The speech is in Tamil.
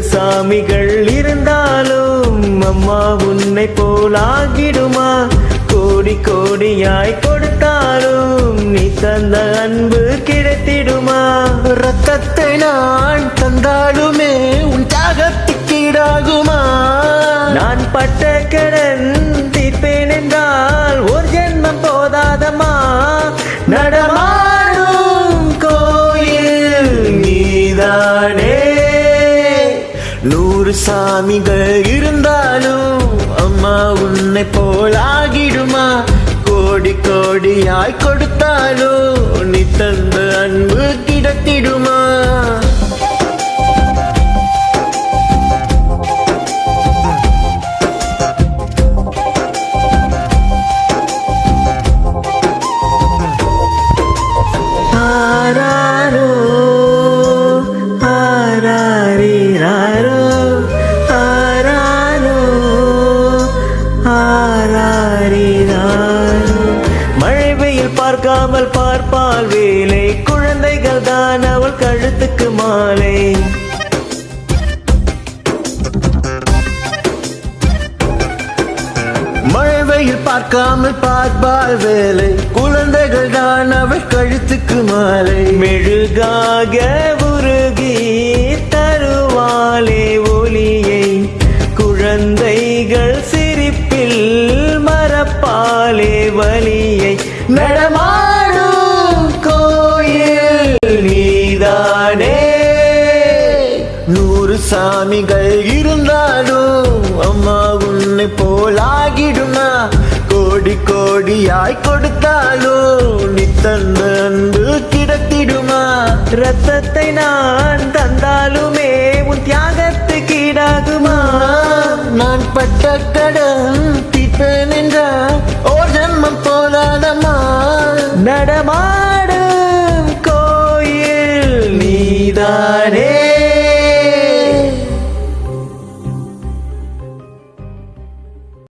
சாமிகள் இருந்தாலும் அம்மா உன்னை போலாகிடுமா? கோடி கோடியாய் கொடுத்தாலும் நீ தந்த அன்பு கிடைத்திடுமா? ரத்தத்தை நான் தந்தாலுமே உன் தியாகத்துக்கு ஈடாகுமா? நான் பட்ட கடன் தீர்ப்பேன் என்றால் ஒரு ஜென்மம் போதாதம்மா. நடமாடும் கோயில் நீதானே. 100 சாமிகள் இருந்தாலும் அம்மா உன்னை போலாகிடுமா? கோடி கோடியாய் கொடுத்தாலும் நீ தந்த அன்பு கிடைத்திடுமா? ஆராரோ ஆராரிராரோ ஆராரோ ஆராரிராரோ. மழை வெயில் பார்க்காமல் பார்ப்பால் வேலை, குழந்தைகள் தான் அவள் கழுத்துக்கு மாலை. மழை வெயில் பார்க்காமல் பார்ப்பால் வேலை, குழந்தைகள் தான் அவள் கழுத்துக்கு மாலை. மெழுகாக உருகி தருவாளே ஒளியை, குழந்தைகள் சிரிப்பில் மறப்பாலே வலியை. நடமாடும் கோயில் நீதானே. 100 சாமிகள் இருந்தாலும் அம்மா உன்னை போலாகிடுமா? கோடி கோடியாய் கொடுத்தாலும் நீ தந்த அன்பு கிடைத்திடுமா? ரத்தத்தை நான் தந்தாலுமே உன் தியாகத்துக்கு ஈடாகுமா? நான் பட்ட கடன் தீர்ப்பேன் என்றால் ஓர் ஜென்மம் போதாதம்மா. நடமாடும் கோயில் நீதானே.